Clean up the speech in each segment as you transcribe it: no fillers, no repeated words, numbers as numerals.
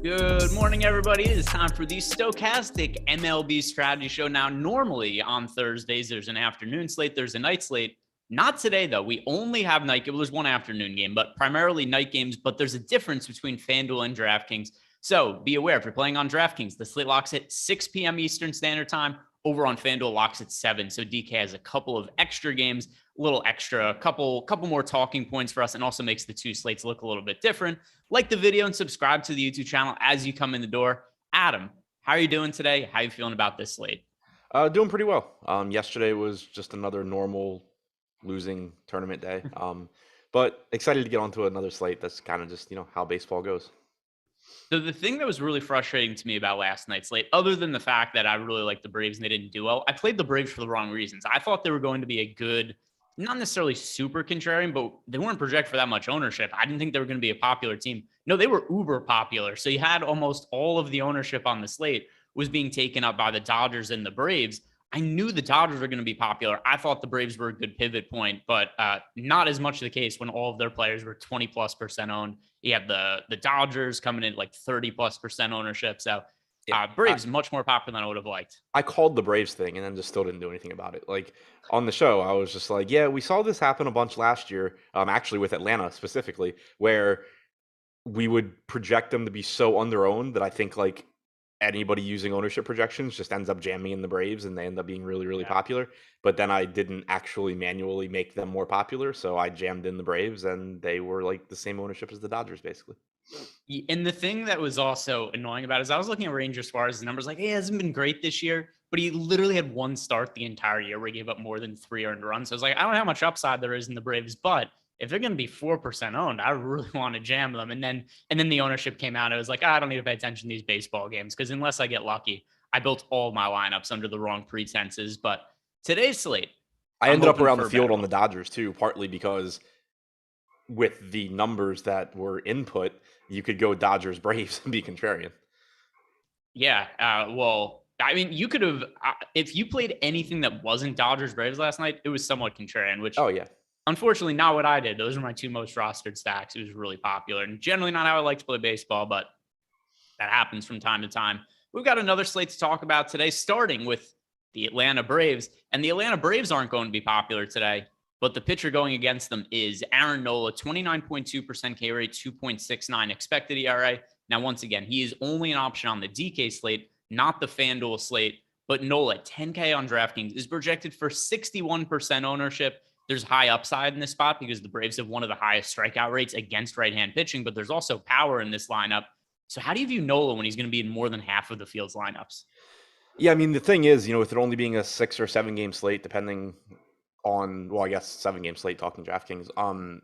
Good morning, everybody. It is time for the Stokastic MLB Strategy Show. Now, normally on Thursdays, there's an afternoon slate, there's a night slate. Not today, though. We only have night. Well, there's one afternoon game, but primarily night games. But there's a difference between FanDuel and DraftKings. So be aware, if you're playing on DraftKings, the slate locks at 6 p.m. Eastern Standard Time. Over on FanDuel, locks at 7. So DK has a couple of extra games, a little extra, a couple more talking points for us, and also makes the two slates look a little bit different. Like the video and subscribe to the YouTube channel as you come in the door. Adam, how are you doing today? How are you feeling about this slate? Doing pretty well. Yesterday was just another normal losing tournament day. But excited to get onto another slate. That's kind of just, how baseball goes. So the thing that was really frustrating to me about last night's slate, other than the fact that I really liked the Braves and they didn't do well, I played the Braves for the wrong reasons. I thought they were going to be a good, not necessarily super contrarian, but they weren't projected for that much ownership. I didn't think they were going to be a popular team. No, they were uber popular. So you had almost all of the ownership on the slate was being taken up by the Dodgers and the Braves. I knew the Dodgers were going to be popular. I thought the Braves were a good pivot point, but not as much the case when all of their players were 20+% owned. You have the Dodgers coming in like 30+% ownership. So Braves much more popular than I would have liked. I called the Braves thing and then just still didn't do anything about it. Like on the show, I was just like, yeah, we saw this happen a bunch last year, actually with Atlanta specifically, where we would project them to be so under-owned that I think like anybody using ownership projections just ends up jamming in the Braves and they end up being really, really popular. But then I didn't actually manually make them more popular. So I jammed in the Braves and they were like the same ownership as the Dodgers, basically. And the thing that was also annoying about it is I was looking at Ranger Suarez's numbers like, hey, it hasn't been great this year, but he literally had one start the entire year where he gave up more than 3 earned runs. So I was like, I don't know how much upside there is in the Braves, but if they're going to be 4% owned, I really want to jam them. And then the ownership came out. I was like, I don't need to pay attention to these baseball games because unless I get lucky, I built all my lineups under the wrong pretenses. But today's slate, I ended up around the field on the Dodgers too, partly because with the numbers that were input, you could go Dodgers Braves and be contrarian. Yeah. Well, I mean, you could have, if you played anything that wasn't Dodgers Braves last night, it was somewhat contrarian, which, oh, yeah. Unfortunately, not what I did. Those are my two most rostered stacks. It was really popular and generally not how I like to play baseball, but that happens from time to time. We've got another slate to talk about today, starting with the Atlanta Braves. And the Atlanta Braves aren't going to be popular today, but the pitcher going against them is Aaron Nola, 29.2% K rate, 2.69 expected ERA. Now, once again, he is only an option on the DK slate, not the FanDuel slate, but Nola, 10K on DraftKings, is projected for 61% ownership. There's high upside in this spot because the Braves have one of the highest strikeout rates against right-hand pitching, but there's also power in this lineup. So how do you view Nola when he's going to be in more than half of the field's lineups? Yeah, I mean, the thing is, with it only being a 6 or 7 game slate, depending on, well, I guess 7 game slate talking DraftKings,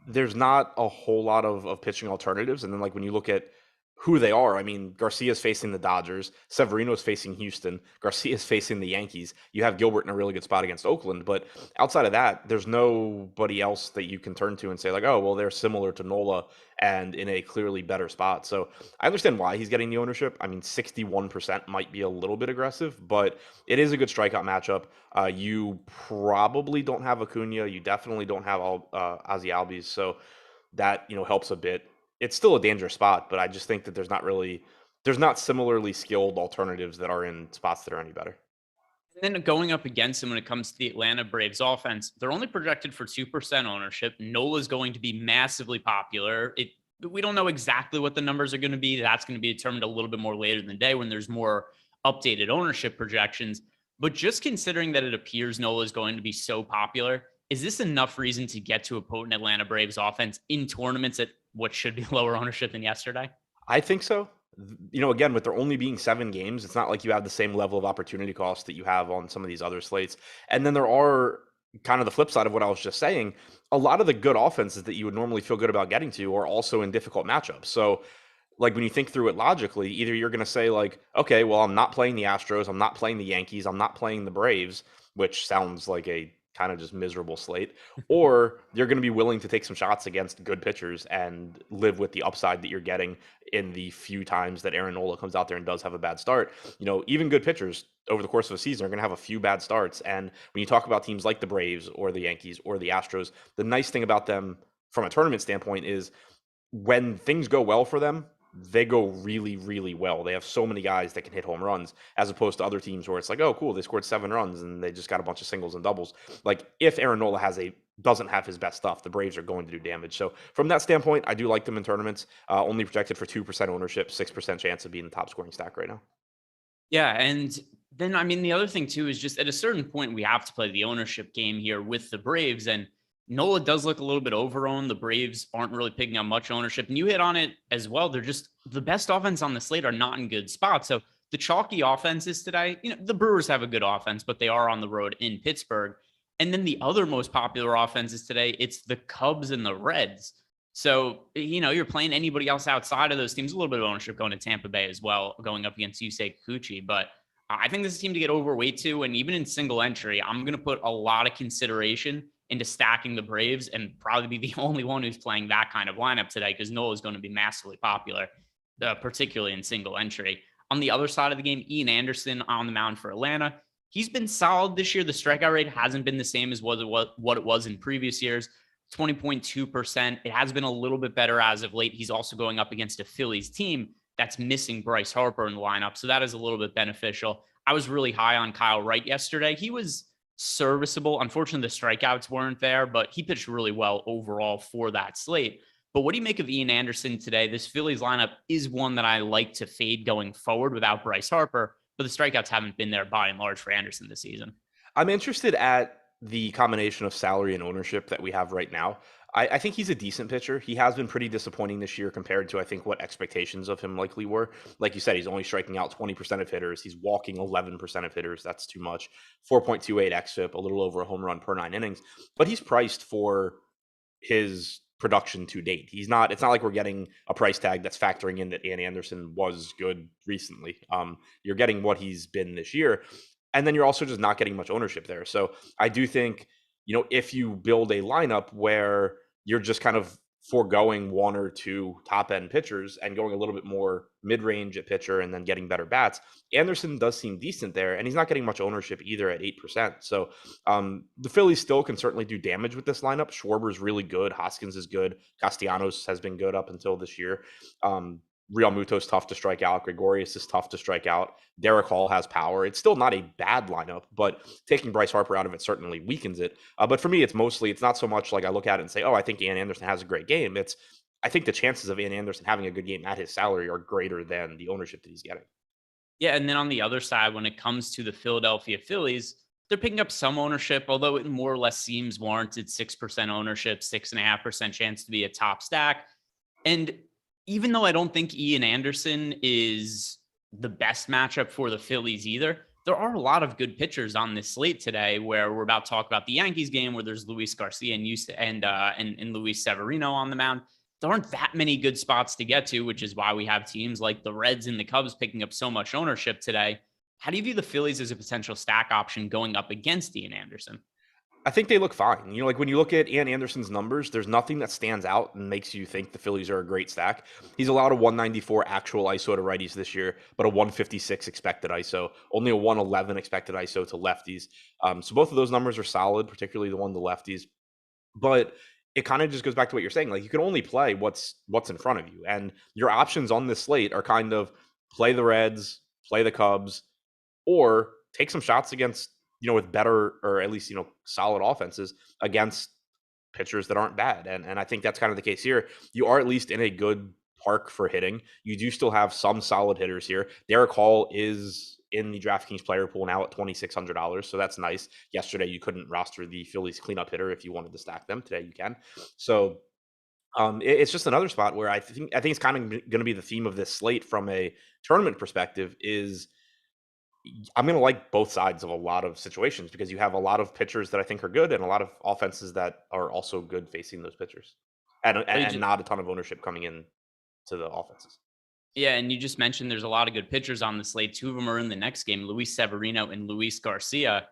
there's not a whole lot of pitching alternatives. And then like when you look at who they are, I mean, Garcia's facing the Dodgers, Severino's facing Houston, Garcia's facing the Yankees. You have Gilbert in a really good spot against Oakland, but outside of that, there's nobody else that you can turn to and say like, oh, well, they're similar to Nola and in a clearly better spot. So I understand why he's getting the ownership. I mean, 61% might be a little bit aggressive, but it is a good strikeout matchup. You probably don't have Acuna. You definitely don't have Ozzie Albies. So that, helps a bit. It's still a dangerous spot, but I just think that there's not similarly skilled alternatives that are in spots that are any better. And then going up against him when it comes to the Atlanta Braves offense, they're only projected for 2% ownership. Nola's going to be massively popular. We don't know exactly what the numbers are going to be. That's going to be determined a little bit more later in the day when there's more updated ownership projections. But just considering that it appears Nola is going to be so popular, is this enough reason to get to a potent Atlanta Braves offense in tournaments at what should be lower ownership than yesterday? I think so. Again, with there only being 7 games, it's not like you have the same level of opportunity cost that you have on some of these other slates. And then there are kind of the flip side of what I was just saying. A lot of the good offenses that you would normally feel good about getting to are also in difficult matchups. So like when you think through it logically, either you're going to say like, okay, well, I'm not playing the Astros, I'm not playing the Yankees, I'm not playing the Braves, which sounds like a kind of just miserable slate, or you're going to be willing to take some shots against good pitchers and live with the upside that you're getting in the few times that Aaron Nola comes out there and does have a bad start. Even good pitchers over the course of a season are going to have a few bad starts. And when you talk about teams like the Braves or the Yankees or the Astros, the nice thing about them from a tournament standpoint is when things go well for them, they go really, really well. They have so many guys that can hit home runs, as opposed to other teams where it's like, oh, cool, they scored 7 runs and they just got a bunch of singles and doubles. Like if Aaron Nola doesn't have his best stuff, the Braves are going to do damage. So from that standpoint, I do like them in tournaments. Only projected for 2% ownership, 6% chance of being the top scoring stack right now. Yeah, and then I mean the other thing too is just at a certain point we have to play the ownership game here with the Braves, and Nola does look a little bit overowned. The Braves aren't really picking up much ownership, and you hit on it as well. They're just the best offense on the slate are not in good spots. So the chalky offenses today, the Brewers have a good offense, but they are on the road in Pittsburgh. And then the other most popular offenses today, it's the Cubs and the Reds. So, you're playing anybody else outside of those teams, a little bit of ownership going to Tampa Bay as well, going up against Yusei Kikuchi. But I think this is a team to get overweight to. And even in single entry, I'm going to put a lot of consideration into stacking the Braves and probably be the only one who's playing that kind of lineup today because Nola is going to be massively popular, particularly in single entry. On the other side of the game, Ian Anderson on the mound for Atlanta. He's been solid this year. The strikeout rate hasn't been the same as what it was in previous years. 20.2%. It has been a little bit better as of late. He's also going up against a Phillies team that's missing Bryce Harper in the lineup. So that is a little bit beneficial. I was really high on Kyle Wright yesterday. He was serviceable. Unfortunately, the strikeouts weren't there, but he pitched really well overall for that slate. But what do you make of Ian Anderson today? This Phillies lineup is one that I like to fade going forward without Bryce Harper, but the strikeouts haven't been there by and large for Anderson this season. I'm interested at the combination of salary and ownership that we have right now. I think he's a decent pitcher. He has been pretty disappointing this year compared to, I think, what expectations of him likely were. Like you said, he's only striking out 20% of hitters. He's walking 11% of hitters. That's too much. 4.28 xFIP, a little over a home run per 9 innings. But he's priced for his production to date. It's not like we're getting a price tag that's factoring in that Ian Anderson was good recently. You're getting what he's been this year. And then you're also just not getting much ownership there. So I do think, if you build a lineup where you're just kind of foregoing one or two top end pitchers and going a little bit more mid range at pitcher and then getting better bats, Anderson does seem decent there. And he's not getting much ownership either at 8%. So the Phillies still can certainly do damage with this lineup. Schwarber's really good. Hoskins is good. Castellanos has been good up until this year. Real Muto's tough to strike out. Gregorius is tough to strike out. Derek Hall has power. It's still not a bad lineup, but taking Bryce Harper out of it certainly weakens it. But for me, it's not so much like I look at it and say, oh, I think Ian Anderson has a great game. I think the chances of Ian Anderson having a good game at his salary are greater than the ownership that he's getting. Yeah, and then on the other side, when it comes to the Philadelphia Phillies, they're picking up some ownership, although it more or less seems warranted. 6% ownership, 6.5% chance to be a top stack. And even though I don't think Ian Anderson is the best matchup for the Phillies either, there are a lot of good pitchers on this slate today where we're about to talk about the Yankees game where there's Luis Garcia and Luis Severino on the mound. There aren't that many good spots to get to, which is why we have teams like the Reds and the Cubs picking up so much ownership today. How do you view the Phillies as a potential stack option going up against Ian Anderson? I think they look fine. Like when you look at Ian Anderson's numbers, there's nothing that stands out and makes you think the Phillies are a great stack. He's allowed a 194 actual ISO to righties this year, but a 156 expected ISO, only a 111 expected ISO to lefties. So both of those numbers are solid, particularly the one to lefties. But it kind of just goes back to what you're saying. Like you can only play what's in front of you, and your options on this slate are kind of play the Reds, play the Cubs, or take some shots against with better or at least, solid offenses against pitchers that aren't bad. And I think that's kind of the case here. You are at least in a good park for hitting. You do still have some solid hitters here. Derek Hall is in the DraftKings player pool now at $2,600. So that's nice. Yesterday, you couldn't roster the Phillies cleanup hitter if you wanted to stack them. Today you can. So it's just another spot where I think it's kind of going to be the theme of this slate from a tournament perspective is I'm going to like both sides of a lot of situations because you have a lot of pitchers that I think are good and a lot of offenses that are also good facing those pitchers and not a ton of ownership coming in to the offenses. Yeah, and you just mentioned there's a lot of good pitchers on the slate. Two of them are in the next game, Luis Severino and Luis Garcia.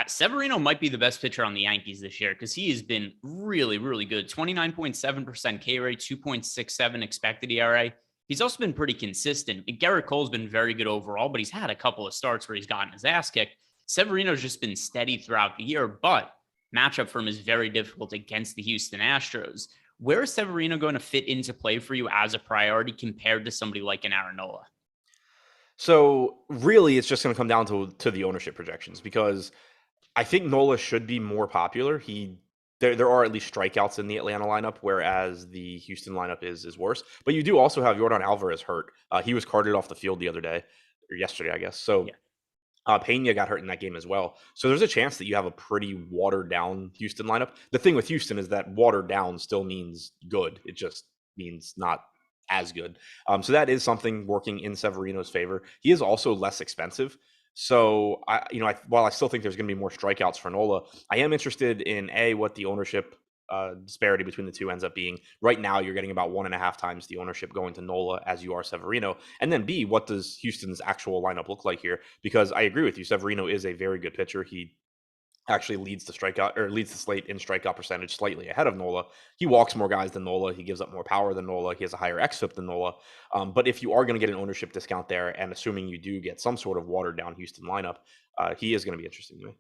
Severino might be the best pitcher on the Yankees this year because he has been really, really good. 29.7% K rate, 2.67 expected ERA. He's also been pretty consistent. Garrett Cole's been very good overall, but he's had a couple of starts where he's gotten his ass kicked. Severino's just been steady throughout the year, but matchup for him is very difficult against the Houston Astros. Where is Severino going to fit into play for you as a priority compared to somebody like an Aaron Nola? So really, it's just going to come down to the ownership projections because I think Nola should be more popular. There are at least strikeouts in the Atlanta lineup, whereas the Houston lineup is worse. But you do also have Yordan Alvarez hurt. He was carted off the field the other day or yesterday, I guess. So Yeah. Pena got hurt in that game as well. So there's a chance that you have a pretty watered down Houston lineup. The thing with Houston is that watered down still means good. It just means not as good. So that is something working in Severino's favor. He is also less expensive. So while I still think there's going to be more strikeouts for Nola, I am interested in what the ownership disparity between the two ends up being. Right now, you're getting about 1.5 times the ownership going to Nola as you are Severino. And then B, what does Houston's actual lineup look like here? Because I agree with you, Severino is a very good pitcher. He actually leads the slate in strikeout percentage slightly ahead of Nola. He walks more guys than Nola. He gives up more power than Nola. He has a higher xFIP than Nola. But if you are going to get an ownership discount there, and assuming you do get some sort of watered down Houston lineup, he is going to be interesting to me.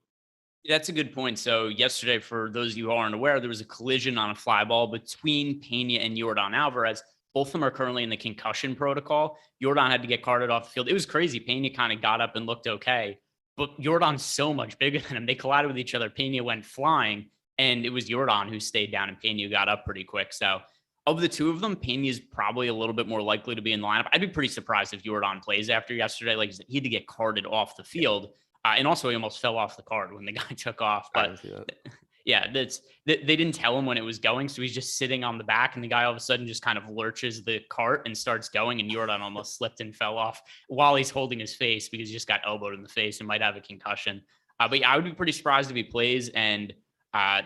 That's a good point. So yesterday, for those of you who aren't aware, there was a collision on a fly ball between Pena and Yordan Alvarez. Both of them are currently in the concussion protocol. Yordan had to get carted off the field. It was crazy. Pena kind of got up and looked okay, but Yordan's so much bigger than him. They collided with each other. Pena went flying, and it was Yordan who stayed down, and Pena got up pretty quick. So of the two of them, Pena is probably a little bit more likely to be in the lineup. I'd be pretty surprised if Yordan plays after yesterday. Like he had to get carted off the field. And also, he almost fell off the card when the guy took off. But yeah, they didn't tell him when it was going. So he's just sitting on the back, and the guy all of a sudden just kind of lurches the cart and starts going. And Yordan almost slipped and fell off while he's holding his face because he just got elbowed in the face and might have a concussion. But yeah, I would be pretty surprised if he plays. And I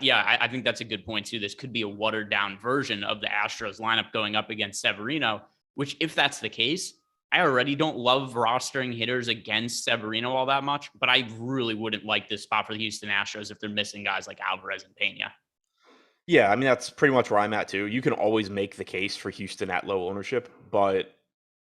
think that's a good point, too. This could be a watered down version of the Astros lineup going up against Severino, which, if that's the case, I already don't love rostering hitters against Severino all that much, but I really wouldn't like this spot for the Houston Astros if they're missing guys like Alvarez and Pena. Yeah, I mean, that's pretty much where I'm at, too. You can always make the case for Houston at low ownership, but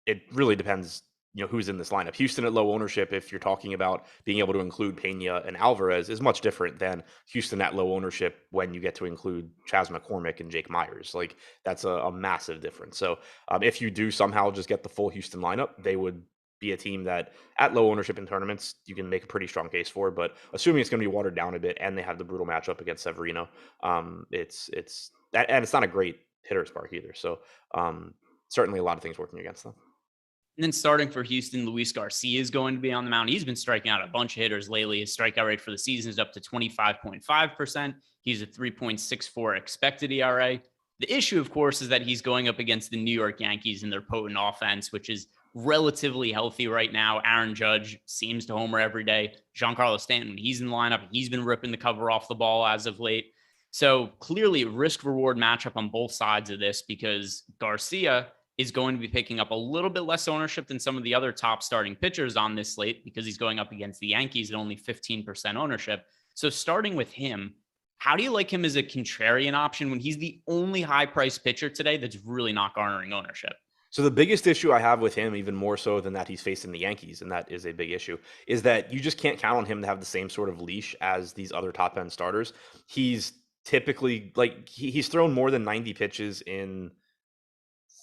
it really depends, who's in this lineup. Houston at low ownership, if you're talking about being able to include Pena and Alvarez, is much different than Houston at low ownership when you get to include Chas McCormick and Jake Myers. Like, that's a massive difference. So if you do somehow just get the full Houston lineup, they would be a team that at low ownership in tournaments, you can make a pretty strong case for. But assuming it's going to be watered down a bit and they have the brutal matchup against Severino, it's not a great hitter's park either. So certainly a lot of things working against them. And then starting for Houston, Luis Garcia is going to be on the mound. He's been striking out a bunch of hitters lately. His strikeout rate for the season is up to 25.5%. He's a 3.64 expected ERA. The issue, of course, is that he's going up against the New York Yankees and their potent offense, which is relatively healthy right now. Aaron Judge seems to homer every day. Giancarlo Stanton, he's in the lineup. He's been ripping the cover off the ball as of late. So clearly risk-reward matchup on both sides of this because Garcia is going to be picking up a little bit less ownership than some of the other top starting pitchers on this slate because he's going up against the Yankees at only 15% ownership. So starting with him, how do you like him as a contrarian option when he's the only high-priced pitcher today that's really not garnering ownership? So the biggest issue I have with him, even more so than that he's facing the Yankees, and that is a big issue, is that you just can't count on him to have the same sort of leash as these other top-end starters. He's typically, he's thrown more than 90 pitches in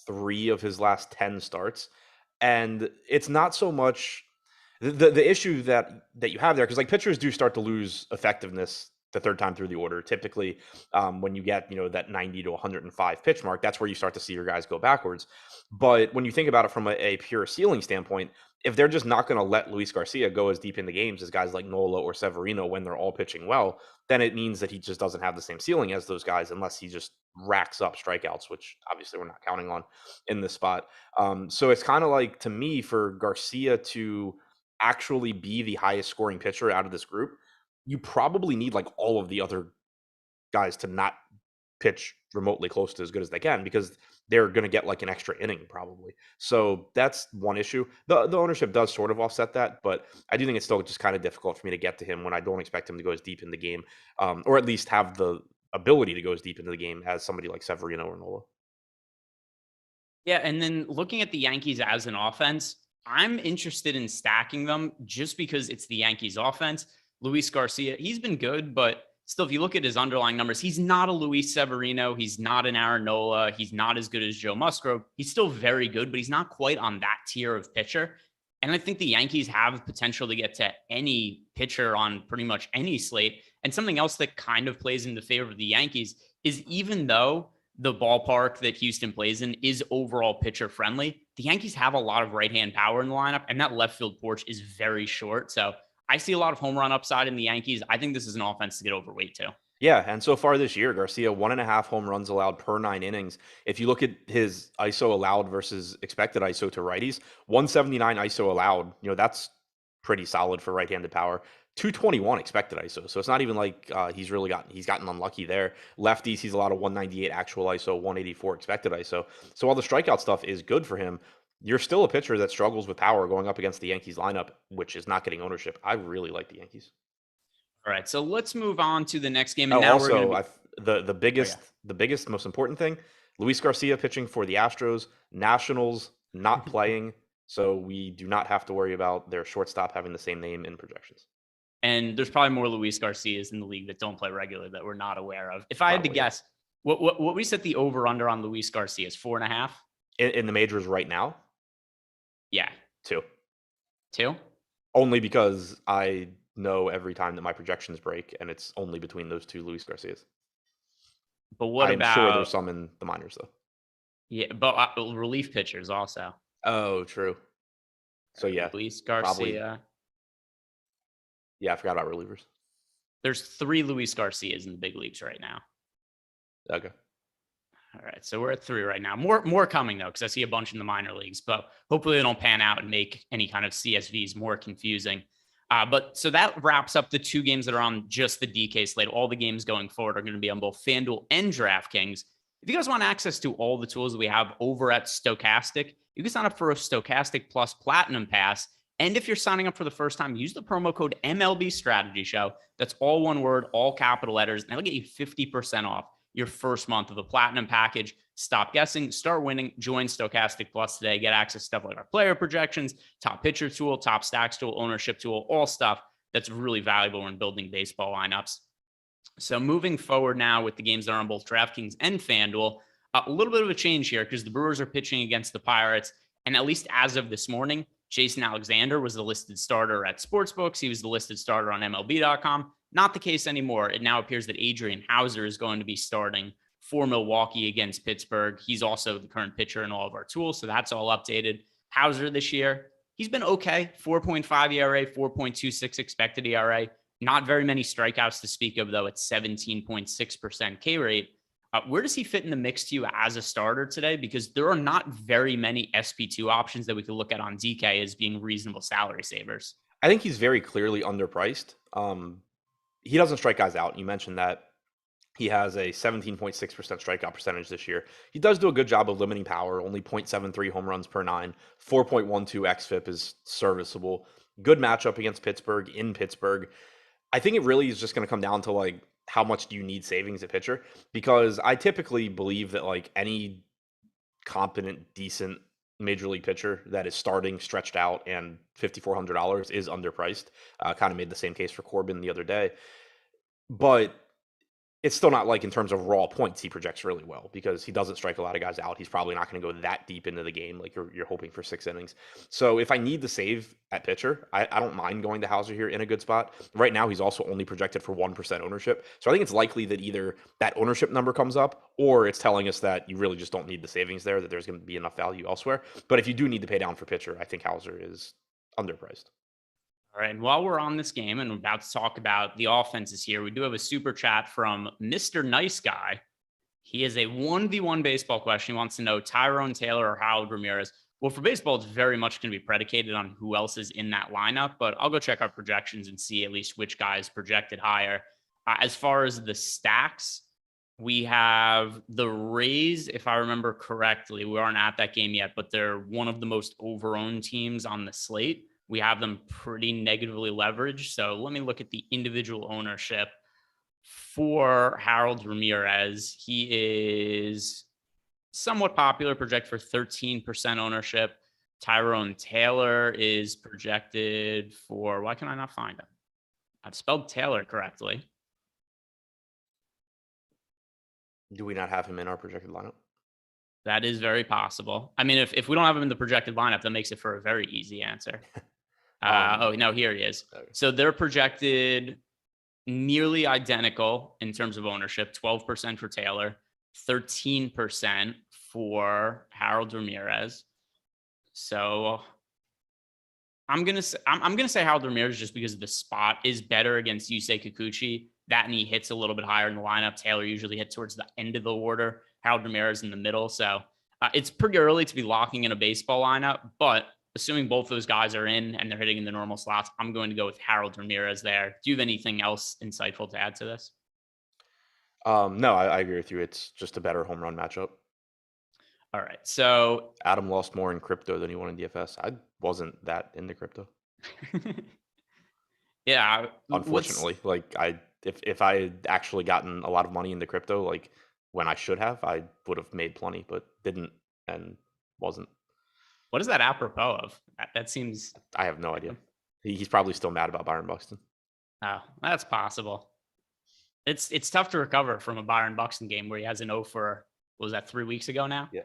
3 of his last 10 starts. And it's not so much the issue that you have there, because pitchers do start to lose effectiveness the third time through the order. Typically, when you get that 90 to 105 pitch mark, that's where you start to see your guys go backwards. But when you think about it from a pure ceiling standpoint, if they're just not going to let Luis Garcia go as deep into games as guys like Nola or Severino when they're all pitching well, then it means that he just doesn't have the same ceiling as those guys unless he just racks up strikeouts, which obviously we're not counting on in this spot. So it's kind of like, to me, for Garcia to actually be the highest scoring pitcher out of this group, you probably need all of the other guys to not pitch remotely close to as good as they can because they're going to get an extra inning probably. So that's one issue. The ownership does sort of offset that, but I do think it's still just kind of difficult for me to get to him when I don't expect him to go as deep in the game, or at least have the ability to go as deep into the game as somebody like Severino or Nola. Yeah, and then looking at the Yankees as an offense, I'm interested in stacking them just because it's the Yankees offense. Luis Garcia, he's been good, but still, if you look at his underlying numbers, he's not a Luis Severino. He's not an Aaron Nola. He's not as good as Joe Musgrove. He's still very good, but he's not quite on that tier of pitcher. And I think the Yankees have potential to get to any pitcher on pretty much any slate. And something else that kind of plays in the favor of the Yankees is, even though the ballpark that Houston plays in is overall pitcher friendly, the Yankees have a lot of right-hand power in the lineup, and that left field porch is very short. So I see a lot of home run upside in the Yankees. I think this is an offense to get overweight too. Yeah, and so far this year, Garcia 1.5 home runs allowed per 9 innings. If you look at his ISO allowed versus expected ISO to righties, 179 ISO allowed. That's pretty solid for right-handed power. 221 expected ISO, so it's not even like he's gotten unlucky there. Lefties, he's allowed a 198 actual ISO, 184 expected ISO. So while the strikeout stuff is good for him, you're still a pitcher that struggles with power going up against the Yankees lineup, which is not getting ownership. I really like the Yankees. All right, so let's move on to the next game. And now also, we're going the biggest, most important thing: Luis Garcia pitching for the Astros. Nationals not playing, so we do not have to worry about their shortstop having the same name in projections. And there's probably more Luis Garcias in the league that don't play regularly that we're not aware of. If I had to guess, what we set the over under on Luis Garcia is 4.5 in the majors right now. Yeah, 2. Only because I know every time that my projections break, and it's only between those two Luis Garcias. But what I'm sure there's some in the minors though. Yeah, but relief pitchers also. Oh, true. So yeah, Luis Garcia. Probably. Yeah, I forgot about relievers. There's 3 Luis Garcias in the big leagues right now. Okay. All right, so we're at 3 right now. More coming though, because I see a bunch in the minor leagues, but hopefully they don't pan out and make any kind of CSVs more confusing. But so that wraps up the 2 games that are on just the DK slate. All the games going forward are going to be on both FanDuel and DraftKings. If you guys want access to all the tools that we have over at Stokastic, you can sign up for a Stokastic Plus Platinum Pass. And if you're signing up for the first time, use the promo code MLB Strategy Show. That's all one word, all capital letters, and that'll get you 50% off your first month of the Platinum package. Stop guessing, start winning, join Stokastic Plus today. Get access to stuff like our player projections, top pitcher tool, top stacks tool, ownership tool, all stuff that's really valuable when building baseball lineups. So moving forward now with the games that are on both DraftKings and FanDuel, a little bit of a change here because the Brewers are pitching against the Pirates. And at least as of this morning, Jason Alexander was the listed starter at Sportsbooks. He was the listed starter on MLB.com. Not the case anymore. It now appears that Adrian Hauser is going to be starting for Milwaukee against Pittsburgh. He's also the current pitcher in all of our tools, so that's all updated. Hauser this year, he's been okay. 4.5 ERA, 4.26 expected ERA. Not very many strikeouts to speak of, though, at 17.6% K rate. Where does he fit in the mix to you as a starter today? Because there are not very many SP2 options that we could look at on DK as being reasonable salary savers. I think he's very clearly underpriced. He doesn't strike guys out. You mentioned that. He has a 17.6% strikeout percentage this year. He does do a good job of limiting power, only 0.73 home runs per 9. 4.12 xFIP is serviceable. Good matchup against Pittsburgh in Pittsburgh. I think it really is just going to come down to like how much do you need savings at pitcher, because I typically believe that like any competent, decent major league pitcher that is starting stretched out and $5,400 is underpriced. Kind of made the same case for Corbin the other day, but it's still not like in terms of raw points he projects really well because he doesn't strike a lot of guys out. He's probably not going to go that deep into the game like you're hoping for 6 innings. So if I need to save at pitcher, I don't mind going to Hauser here in a good spot. Right now, he's also only projected for 1% ownership. So I think it's likely that either that ownership number comes up or it's telling us that you really just don't need the savings there, that there's going to be enough value elsewhere. But if you do need to pay down for pitcher, I think Hauser is underpriced. All right, and while we're on this game and we're about to talk about the offenses here, we do have a super chat from Mr. Nice Guy. He has a 1v1 baseball question. He wants to know Tyrone Taylor or Harold Ramirez. Well, for baseball, it's very much going to be predicated on who else is in that lineup, but I'll go check our projections and see at least which guys projected higher. As far as the stacks, we have the Rays, if I remember correctly. We aren't at that game yet, but they're one of the most over-owned teams on the slate. We have them pretty negatively leveraged. So let me look at the individual ownership for Harold Ramirez. He is somewhat popular, projected for 13% ownership. Tyrone Taylor is projected for, why can I not find him? I've spelled Taylor correctly. Do we not have him in our projected lineup? That is very possible. I mean, if we don't have him in the projected lineup, that makes it for a very easy answer. Oh, no, here he is. Okay. So they're projected nearly identical in terms of ownership, 12% for Taylor, 13% for Harold Ramirez. So I'm gonna say Harold Ramirez just because the spot is better against Yusei Kikuchi. That and he hits a little bit higher in the lineup. Taylor usually hits towards the end of the order. Harold Ramirez in the middle. So it's pretty early to be locking in a baseball lineup, but assuming both those guys are in and they're hitting in the normal slots, I'm going to go with Harold Ramirez there. Do you have anything else insightful to add to this? No, I agree with you. It's just a better home run matchup. All right. So Adam lost more in crypto than he won in DFS. I wasn't that into crypto. yeah. Unfortunately, like if I had actually gotten a lot of money into crypto, like when I should have, I would have made plenty, but didn't and wasn't. What is that apropos of? That seems. I have no idea. He's probably still mad about Byron Buxton. Oh, that's possible. It's tough to recover from a Byron Buxton game where he has an 0 for, what was that, 3 weeks ago now? Yeah.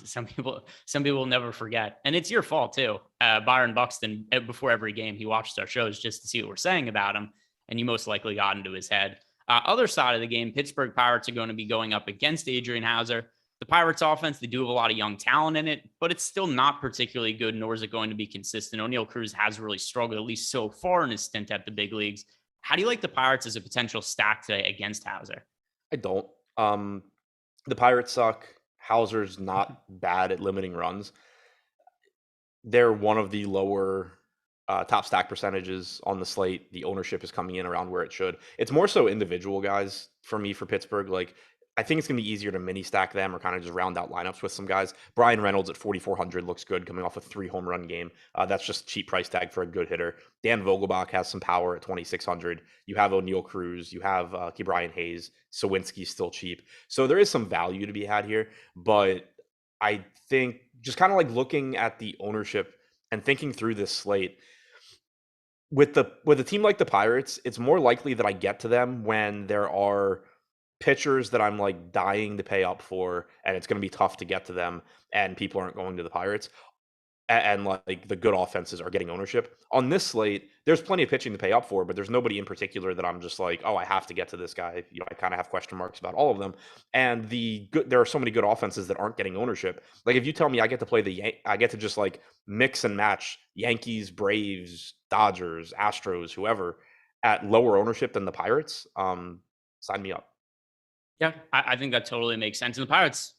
Some people will never forget. And it's your fault too. Byron Buxton, before every game, he watched our shows just to see what we're saying about him. And you most likely got into his head. Other side of the game, Pittsburgh Pirates are going to be going up against Adrian Hauser. The Pirates offense, they do have a lot of young talent in it, but it's still not particularly good, nor is it going to be consistent. O'Neal Cruz has really struggled, at least so far in his stint at the big leagues. How do you like the Pirates as a potential stack today against Hauser? I don't. The Pirates suck. Hauser's not bad at limiting runs. They're one of the lower top stack percentages on the slate. The ownership is coming in around where it should. It's more so individual guys for me for Pittsburgh. Like, I think it's going to be easier to mini stack them or kind of just round out lineups with some guys. Brian Reynolds at 4,400 looks good coming off a 3 home run game. That's just cheap price tag for a good hitter. Dan Vogelbach has some power at 2,600. You have O'Neal Cruz. You have Ke'Bryan Hayes. Sawinski's still cheap. So there is some value to be had here. But I think just kind of like looking at the ownership and thinking through this slate, with a team like the Pirates, it's more likely that I get to them when there are pitchers that I'm like dying to pay up for, and it's going to be tough to get to them, and people aren't going to the Pirates, and like the good offenses are getting ownership. On this slate, there's plenty of pitching to pay up for, but there's nobody in particular that I'm just like, oh, I have to get to this guy. You know, I kind of have question marks about all of them. And there are so many good offenses that aren't getting ownership. Like if you tell me I get to play I get to just like mix and match Yankees, Braves, Dodgers, Astros, whoever at lower ownership than the Pirates, sign me up. Yeah, I think that totally makes sense. And the Pirates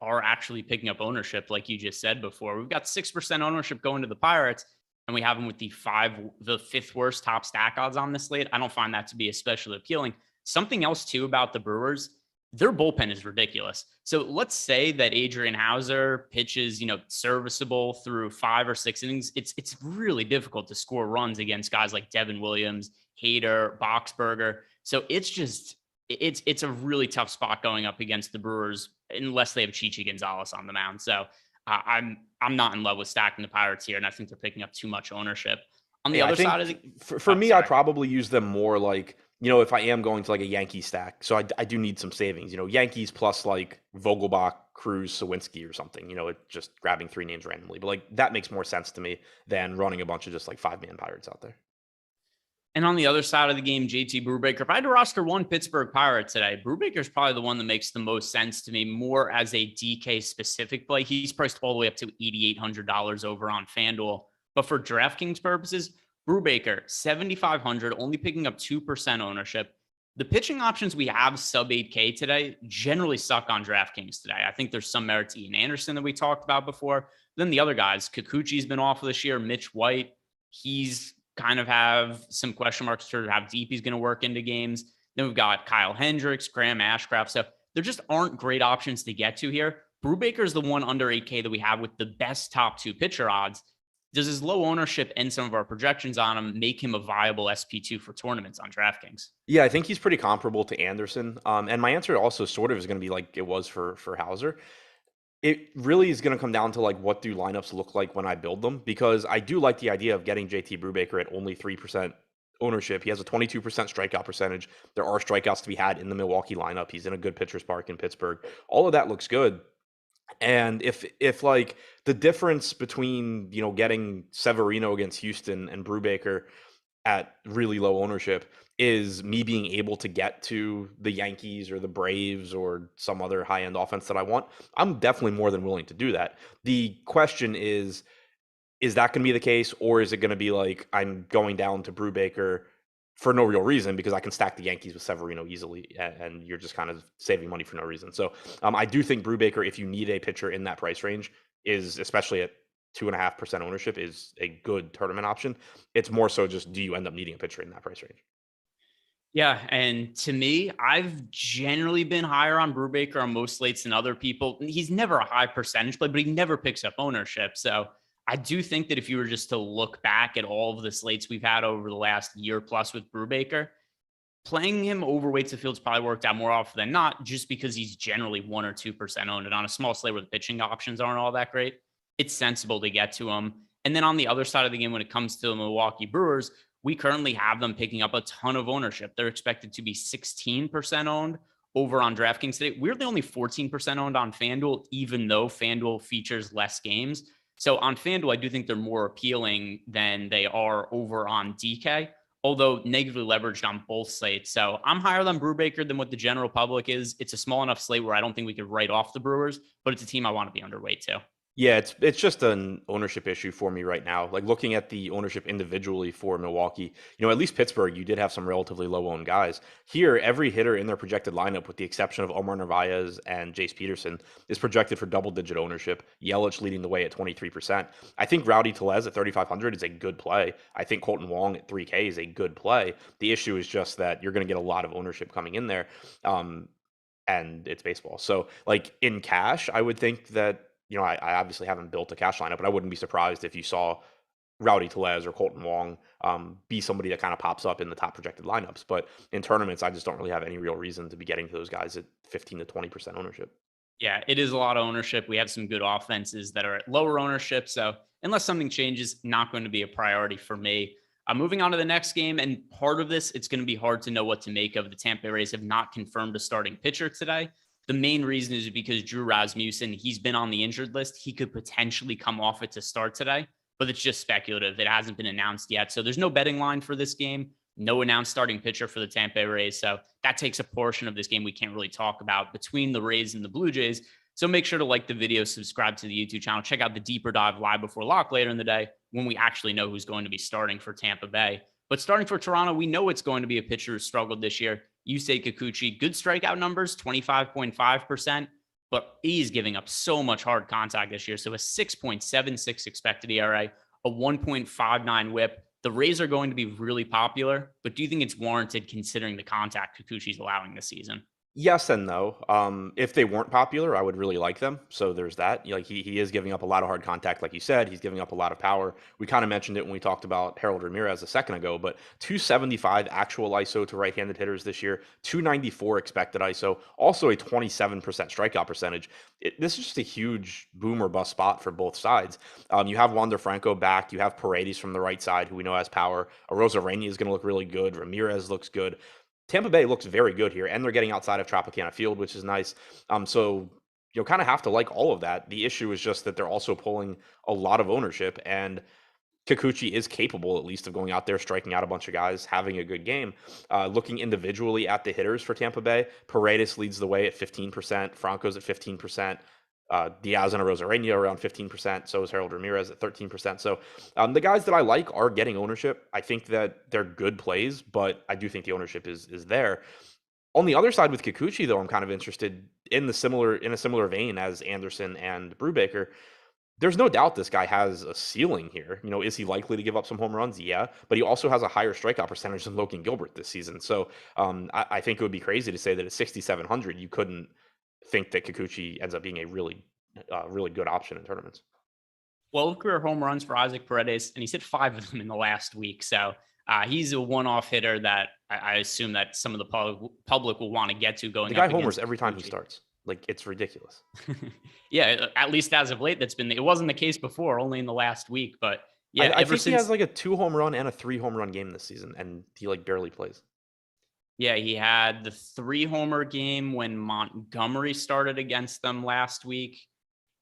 are actually picking up ownership, like you just said before. We've got 6% ownership going to the Pirates, and we have them with the 5th worst top stack odds on this slate. I don't find that to be especially appealing. Something else too about the Brewers, their bullpen is ridiculous. So let's say that Adrian Hauser pitches, serviceable through 5 or 6 innings. It's really difficult to score runs against guys like Devin Williams, Hader, Boxberger. So it's a really tough spot going up against the Brewers unless they have Chichi Gonzalez on the mound. So I'm not in love with stacking the Pirates here, and I think they're picking up too much ownership. On the other side of the for me, sorry. I probably use them more like, if I am going to like a Yankee stack. So I do need some savings. Yankees plus like Vogelbach, Cruz, Sawinski or something. Just grabbing 3 names randomly. But like that makes more sense to me than running a bunch of just like 5-man Pirates out there. And on the other side of the game, JT Brubaker. If I had to roster one Pittsburgh Pirate today, Brubaker is probably the one that makes the most sense to me, more as a DK specific play. He's priced all the way up to $8,800 over on FanDuel. But for DraftKings purposes, Brubaker, $7,500, only picking up 2% ownership. The pitching options we have sub 8K today generally suck on DraftKings today. I think there's some merit to Ian Anderson that we talked about before. Then the other guys, Kikuchi's been awful this year. Mitch White, he's kind of have some question marks for how deep he's going to work into games. Then we've got Kyle Hendricks, Graham Ashcraft. So there just aren't great options to get to here. Brubaker is the one under 8K that we have with the best top 2 pitcher odds. Does his low ownership and some of our projections on him make him a viable SP2 for tournaments on DraftKings? Yeah, I think he's pretty comparable to Anderson. And my answer also sort of is going to be like it was for Hauser. It really is going to come down to like what do lineups look like when I build them, because I do like the idea of getting JT Brubaker at only 3% ownership. He has a 22% strikeout percentage. There are strikeouts to be had in the Milwaukee lineup. He's in a good pitcher's park in Pittsburgh. All of that looks good. And if like the difference between, getting Severino against Houston and Brubaker at really low ownership is me being able to get to the Yankees or the Braves or some other high-end offense that I want, I'm definitely more than willing to do that. The question is that going to be the case, or is it going to be like I'm going down to Brubaker for no real reason because I can stack the Yankees with Severino easily, and you're just kind of saving money for no reason. So I do think Brubaker, if you need a pitcher in that price range, is, especially at 2.5% ownership, is a good tournament option. It's more so just, do you end up needing a pitcher in that price range? Yeah, and to me, I've generally been higher on Brubaker on most slates than other people. He's never a high percentage play, but he never picks up ownership. So I do think that if you were just to look back at all of the slates we've had over the last year plus with Brubaker, playing him overweight to field's probably worked out more often than not, just because he's generally 1 or 2% owned. And on a small slate where the pitching options aren't all that great, it's sensible to get to him. And then on the other side of the game, when it comes to the Milwaukee Brewers, we currently have them picking up a ton of ownership. They're expected to be 16% owned over on DraftKings today. Weirdly, only 14% owned on FanDuel, even though FanDuel features less games. So on FanDuel, I do think they're more appealing than they are over on DK, although negatively leveraged on both slates. So I'm higher than Brubaker than what the general public is. It's a small enough slate where I don't think we could write off the Brewers, but it's a team I want to be underweight to. Yeah, it's just an ownership issue for me right now. Like, looking at the ownership individually for Milwaukee, at least Pittsburgh, you did have some relatively low-owned guys. Here, every hitter in their projected lineup, with the exception of Omar Narvaez and Jace Peterson, is projected for double-digit ownership. Yelich leading the way at 23%. I think Rowdy Tellez at 3,500 is a good play. I think Colton Wong at 3K is a good play. The issue is just that you're going to get a lot of ownership coming in there, and it's baseball. So, like, in cash, I would think that, I obviously haven't built a cash lineup, but I wouldn't be surprised if you saw Rowdy Tellez or Colton Wong be somebody that kind of pops up in the top projected lineups. But in tournaments, I just don't really have any real reason to be getting to those guys at 15 to 20% ownership. Yeah, it is a lot of ownership. We have some good offenses that are at lower ownership. So unless something changes, not going to be a priority for me. Moving on to the next game, and part of this, it's going to be hard to know what to make of. The Tampa Rays have not confirmed a starting pitcher today. The main reason is because Drew Rasmussen, he's been on the injured list. He could potentially come off it to start today, but it's just speculative. It hasn't been announced yet. So there's no betting line for this game, no announced starting pitcher for the Tampa Rays. So that takes a portion of this game we can't really talk about between the Rays and the Blue Jays. So make sure to like the video, subscribe to the YouTube channel, check out the deeper dive live before lock later in the day when we actually know who's going to be starting for Tampa Bay. But starting for Toronto, we know it's going to be a pitcher who struggled this year. Yusei Kikuchi, good strikeout numbers, 25.5%, but he's giving up so much hard contact this year. So a 6.76 expected ERA, a 1.59 whip. The Rays are going to be really popular, but do you think it's warranted considering the contact Kikuchi's allowing this season? Yes and no. If they weren't popular, I would really like them. So there's that. Like, he is giving up a lot of hard contact, like you said. He's giving up a lot of power. We kind of mentioned it when we talked about Harold Ramirez a second ago, but 275 actual ISO to right-handed hitters this year, 294 expected ISO, also a 27% strikeout percentage. This is just a huge boom or bust spot for both sides. You have Wander Franco back. You have Paredes from the right side, who we know has power. Arozarena is going to look really good. Ramirez looks good. Tampa Bay looks very good here, and they're getting outside of Tropicana Field, which is nice. So you'll kind of have to like all of that. The issue is just that they're also pulling a lot of ownership, and Kikuchi is capable, at least, of going out there, striking out a bunch of guys, having a good game. Looking individually at the hitters for Tampa Bay, Paredes leads the way at 15%, Franco's at 15%. Diaz and Arozarena around 15%. So is Harold Ramirez at 13%. So the guys that I like are getting ownership. I think that they're good plays, but I do think the ownership is there. On the other side with Kikuchi, though, I'm kind of interested in a similar vein as Anderson and Brubaker. There's no doubt this guy has a ceiling here. Is he likely to give up some home runs? Yeah, but he also has a higher strikeout percentage than Logan Gilbert this season. So I think it would be crazy to say that at 6,700 you couldn't think that Kikuchi ends up being a really good option in tournaments. 12 career home runs for Isaac Paredes, and he's hit 5 of them in the last week. So he's a one-off hitter that I assume that some of the public will want to get to going. The guy homers every time he starts. Like, it's ridiculous. Yeah, at least as of late, it wasn't the case before, only in the last week, but Yeah, I ever think he has since like a 2 home run and a 3 home run game this season, and he like barely plays. yeah, he had the 3-homer game when Montgomery started against them last week,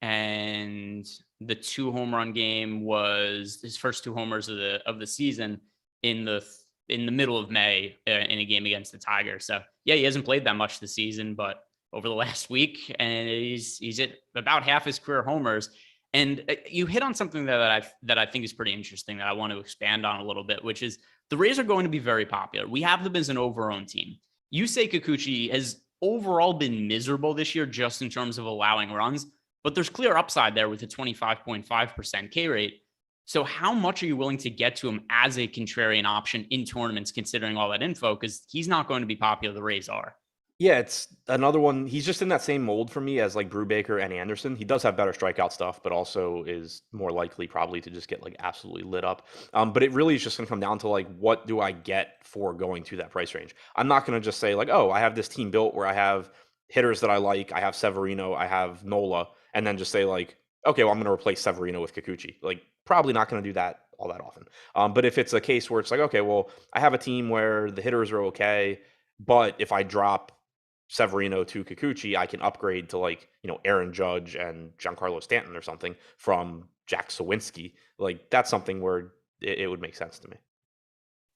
and the 2-home run game was his first 2 homers of the season in the middle of May in a game against the Tigers. So yeah, he hasn't played that much this season, but over the last week, and he's at about half his career homers. And you hit on something that I think is pretty interesting that I want to expand on a little bit, which is the Rays are going to be very popular. We have them as an over-owned team. Yusei Kikuchi has overall been miserable this year just in terms of allowing runs, but there's clear upside there with a 25.5% K rate. So how much are you willing to get to him as a contrarian option in tournaments, considering all that info? Because he's not going to be popular. The Rays are. Yeah, it's another one. He's just in that same mold for me as like Brubaker and Anderson. He does have better strikeout stuff, but also is more likely probably to just get like absolutely lit up. But it really is just going to come down to like, what do I get for going to that price range? I'm not going to just say like, oh, I have this team built where I have hitters that I like. I have Severino, I have Nola, and then just say like, okay, well, I'm going to replace Severino with Kikuchi. Like, probably not going to do that all that often. But if it's a case where it's like, okay, well, I have a team where the hitters are okay, but if I drop Severino to Kikuchi, I can upgrade to like, Aaron Judge and Giancarlo Stanton or something from Jack Sawinski. Like, that's something where it would make sense to me.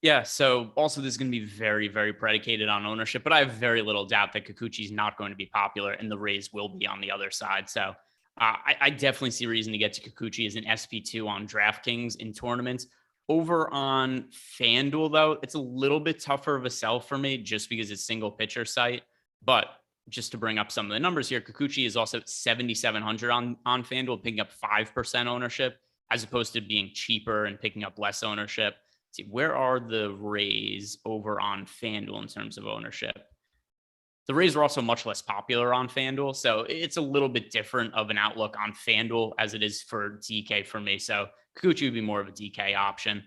Yeah. So also this is going to be very, very predicated on ownership, but I have very little doubt that Kikuchi is not going to be popular and the Rays will be on the other side. So I definitely see reason to get to Kikuchi as an SP2 on DraftKings in tournaments. Over on FanDuel, though, it's a little bit tougher of a sell for me just because it's single pitcher site. But just to bring up some of the numbers here, Kikuchi is also 7,700 on FanDuel, picking up 5% ownership as opposed to being cheaper and picking up less ownership. Let's see, where are the Rays over on FanDuel in terms of ownership? The Rays are also much less popular on FanDuel, so it's a little bit different of an outlook on FanDuel as it is for DK for me. So Kikuchi would be more of a DK option.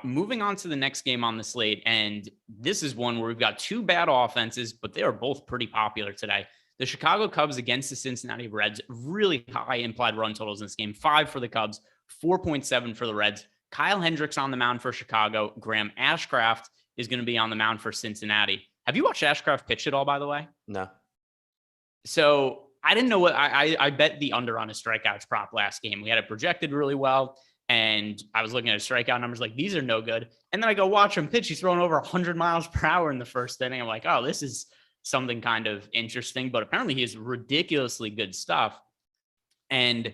Moving on to the next game on the slate, and this is one where we've got two bad offenses, but they are both pretty popular today. The Chicago Cubs against the Cincinnati Reds, really high implied run totals in this game. 5 for the Cubs, 4.7 for the Reds. Kyle Hendricks on the mound for Chicago. Graham Ashcraft is going to be on the mound for Cincinnati. Have you watched Ashcraft pitch at all, by the way? No. So I didn't know what I bet the under on his strikeouts prop last game. We had it projected really well. And I was looking at his strikeout numbers like, these are no good. And then I go watch him pitch. He's throwing over 100 miles per hour in the first inning. I'm like, oh, this is something kind of interesting. But apparently he has ridiculously good stuff. And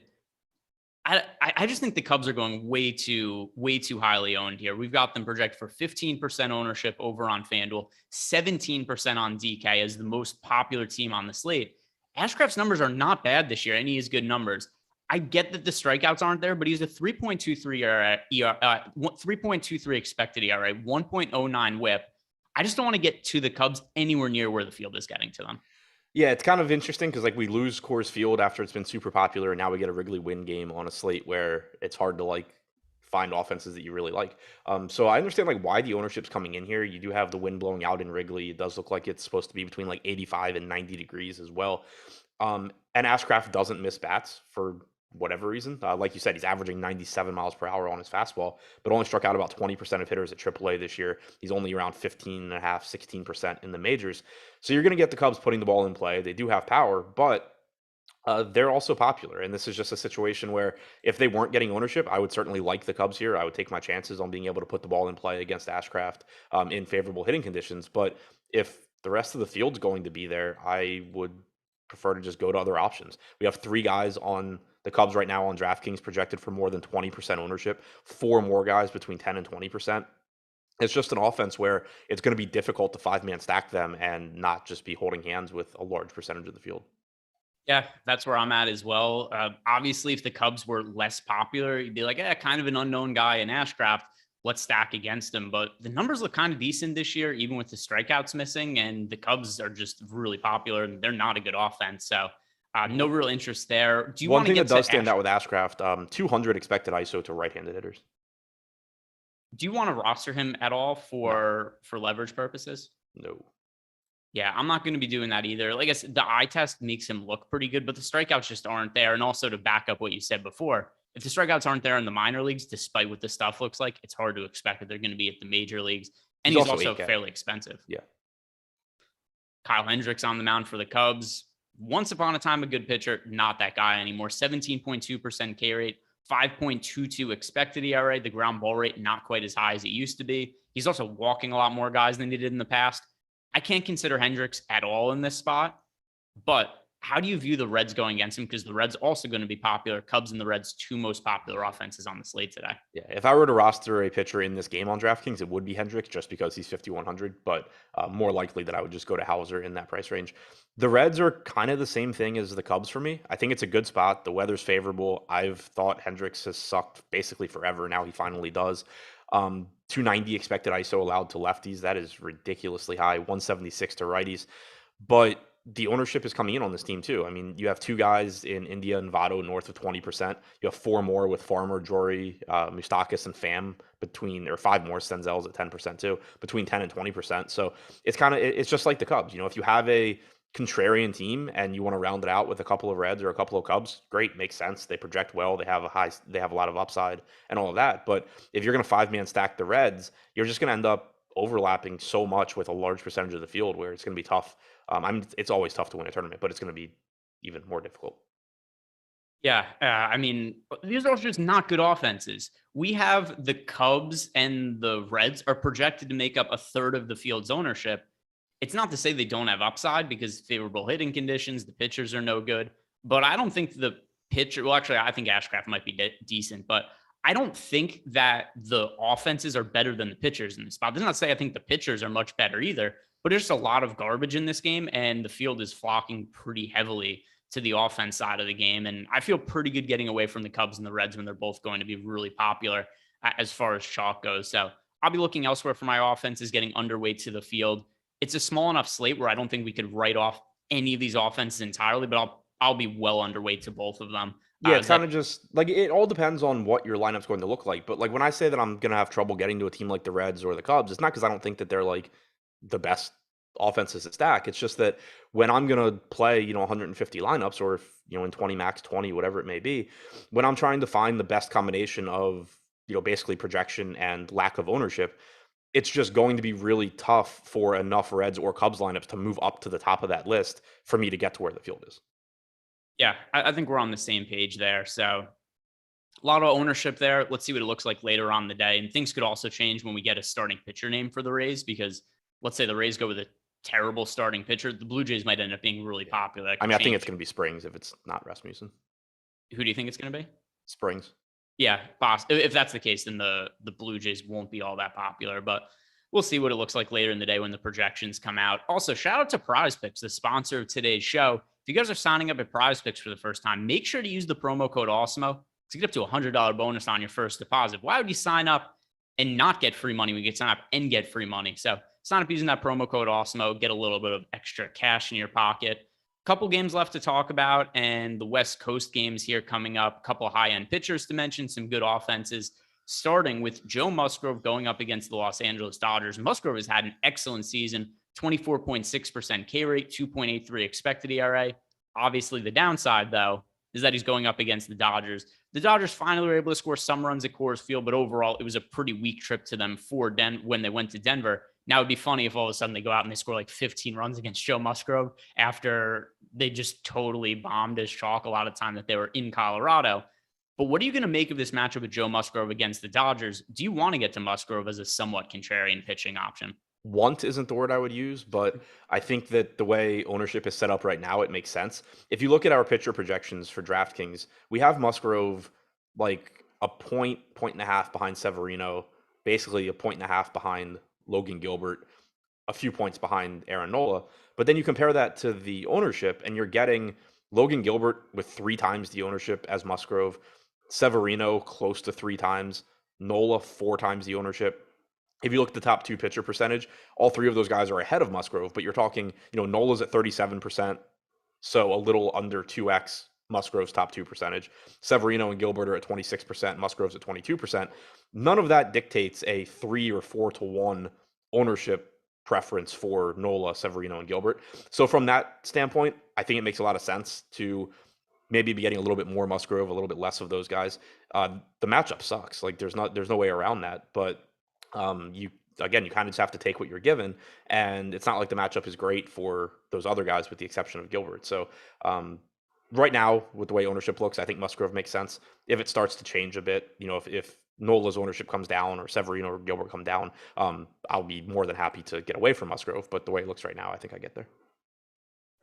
I just think the Cubs are going way too highly owned here. We've got them projected for 15% ownership over on FanDuel, 17% on DK as the most popular team on the slate. Ashcraft's numbers are not bad this year, and he has good numbers. I get that the strikeouts aren't there, but he's a 3.23 3.23 expected ERA, 1.09 WHIP. I just don't want to get to the Cubs anywhere near where the field is getting to them. Yeah, it's kind of interesting because like we lose Coors Field after it's been super popular, and now we get a Wrigley win game on a slate where it's hard to like find offenses that you really like. So I understand like why the ownership's coming in here. You do have the wind blowing out in Wrigley. It does look like it's supposed to be between like 85 and 90 degrees as well. And Ashcraft doesn't miss bats for whatever reason. Like you said, he's averaging 97 miles per hour on his fastball, but only struck out about 20% of hitters at AAA this year. He's only around 15.5, 16% in the majors. So you're going to get the Cubs putting the ball in play. They do have power, but they're also popular. And this is just a situation where if they weren't getting ownership, I would certainly like the Cubs here. I would take my chances on being able to put the ball in play against Ashcraft in favorable hitting conditions. But if the rest of the field's going to be there, I would prefer to just go to other options. We have 3 guys on the Cubs right now on DraftKings projected for more than 20% ownership, 4 more guys between 10 and 20%. It's just an offense where it's going to be difficult to 5-man stack them and not just be holding hands with a large percentage of the field. Yeah, that's where I'm at as well. Obviously, if the Cubs were less popular, you'd be like, kind of an unknown guy in Ashcraft. Let's stack against him. But the numbers look kind of decent this year, even with the strikeouts missing. And the Cubs are just really popular, and they're not a good offense. So no real interest there. Do you One want to thing get that does stand out with Ashcraft, 200 expected ISO to right-handed hitters. Do you want to roster him at all for leverage purposes? No. Yeah, I'm not going to be doing that either. Like I said, the eye test makes him look pretty good, but the strikeouts just aren't there. And also to back up what you said before, if the strikeouts aren't there in the minor leagues, despite what the stuff looks like, it's hard to expect that they're going to be at the major leagues. And he's also fairly expensive. Yeah. Kyle Hendricks on the mound for the Cubs. Once upon a time, a good pitcher, not that guy anymore. 17.2% K rate, 5.22 expected ERA. The ground ball rate, not quite as high as it used to be. He's also walking a lot more guys than he did in the past. I can't consider Hendricks at all in this spot, but how do you view the Reds going against him? Because the Reds also going to be popular. Cubs and the Reds, two most popular offenses on the slate today. Yeah, if I were to roster a pitcher in this game on DraftKings, it would be Hendricks just because he's 5,100, but more likely that I would just go to Hauser in that price range. The Reds are kind of the same thing as the Cubs for me. I think it's a good spot. The weather's favorable. I've thought Hendricks has sucked basically forever. Now he finally does. 290 expected ISO allowed to lefties. That is ridiculously high. 176 to righties. But the ownership is coming in on this team too. I mean, you have two guys in India and Votto north of 20%. You have four more with Farmer, Jory, Moustakas, and Pham or five more. Senzel's at 10% too, between 10 and 20%. So it's just like the Cubs. If you have a contrarian team and you want to round it out with a couple of Reds or a couple of Cubs, great, makes sense. They project well. They have a lot of upside and all of that. But if you're going to 5-man stack the Reds, you're just going to end up overlapping so much with a large percentage of the field where it's going to be tough. It's always tough to win a tournament, but it's going to be even more difficult. Yeah, I mean, these are just not good offenses. We have the Cubs and the Reds are projected to make up a third of the field's ownership. It's not to say they don't have upside because favorable hitting conditions, the pitchers are no good. But I don't think the pitcher, well, actually, I think Ashcraft might be decent, but I don't think that the offenses are better than the pitchers in this spot. Does not say I think the pitchers are much better either, but there's a lot of garbage in this game, and the field is flocking pretty heavily to the offense side of the game. And I feel pretty good getting away from the Cubs and the Reds when they're both going to be really popular as far as chalk goes. So I'll be looking elsewhere for my offenses getting underweight to the field. It's a small enough slate where I don't think we could write off any of these offenses entirely, but I'll be well underweight to both of them. Yeah, it's kind of just like it all depends on what your lineup's going to look like. But like when I say that I'm going to have trouble getting to a team like the Reds or the Cubs, it's not because I don't think that they're like the best offenses at stack. It's just that when I'm going to play, 150 lineups or if, in 20 max 20, whatever it may be, when I'm trying to find the best combination of, basically projection and lack of ownership, it's just going to be really tough for enough Reds or Cubs lineups to move up to the top of that list for me to get to where the field is. Yeah, I think we're on the same page there. So a lot of ownership there. Let's see what it looks like later on the day. And things could also change when we get a starting pitcher name for the Rays, because let's say the Rays go with a terrible starting pitcher. The Blue Jays might end up being really popular. I think it's going to be Springs if it's not Rasmussen. Who do you think it's going to be? Springs. Yeah, if that's the case, then the Blue Jays won't be all that popular, but we'll see what it looks like later in the day when the projections come out. Also, shout out to Prize Picks, the sponsor of today's show. If you guys are signing up at Prize Picks for the first time, make sure to use the promo code AWESEMO to get up to a $100 bonus on your first deposit. Why would you sign up and not get free money when you get sign up and get free money? So sign up using that promo code AWESEMO, get a little bit of extra cash in your pocket. Couple games left to talk about, and the West Coast games here coming up. A couple high-end pitchers to mention, some good offenses, starting with Joe Musgrove going up against the Los Angeles Dodgers. Musgrove has had an excellent season, 24.6% K rate, 2.83 expected ERA. Obviously, the downside, though, is that he's going up against the Dodgers. The Dodgers finally were able to score some runs at Coors Field, but overall, it was a pretty weak trip to them when they went to Denver. Now, it'd be funny if all of a sudden they go out and they score like 15 runs against Joe Musgrove after they just totally bombed his chalk a lot of time that they were in Colorado. But what are you going to make of this matchup with Joe Musgrove against the Dodgers? Do you want to get to Musgrove as a somewhat contrarian pitching option? Want isn't the word I would use, but I think that the way ownership is set up right now, it makes sense. If you look at our pitcher projections for DraftKings, we have Musgrove like a point and a half behind Severino, basically a point and a half behind Logan Gilbert, a few points behind Aaron Nola. But then you compare that to the ownership, and you're getting Logan Gilbert with 3 times the ownership as Musgrove, Severino close to 3 times, Nola 4 times the ownership. If you look at the top 2 pitcher percentage, all 3 of those guys are ahead of Musgrove, but you're talking, Nola's at 37%, so a little under 2x Musgrove's top 2 percentage. Severino and Gilbert are at 26%, Musgrove's at 22%. None of that dictates a 3 or 4 to 1 ownership preference for Nola, Severino, and Gilbert. So from that standpoint, I think it makes a lot of sense to maybe be getting a little bit more Musgrove, a little bit less of those guys. The matchup sucks. Like there's no way around that. But you again, you kind of just have to take what you're given, and it's not like the matchup is great for those other guys, with the exception of Gilbert. So right now, with the way ownership looks, I think Musgrove makes sense. If it starts to change a bit, if Nola's ownership comes down or Severino or Gilbert come down, I'll be more than happy to get away from Musgrove. But the way it looks right now, I think I get there.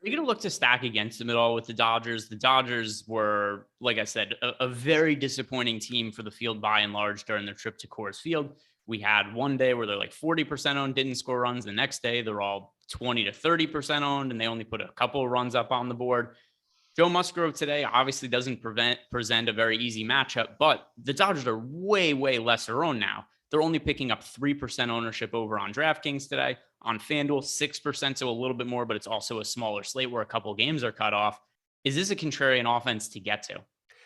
Are you going to look to stack against them at all with the Dodgers? The Dodgers were, like I said, a very disappointing team for the field by and large during their trip to Coors Field. We had one day where they're like 40% owned, didn't score runs. The next day, they're all 20 to 30% owned, and they only put a couple of runs up on the board. Joe Musgrove today obviously doesn't present a very easy matchup, but the Dodgers are way, way lesser owned now. They're only picking up 3% ownership over on DraftKings today. On FanDuel, 6%, so a little bit more, but it's also a smaller slate where a couple of games are cut off. Is this a contrarian offense to get to?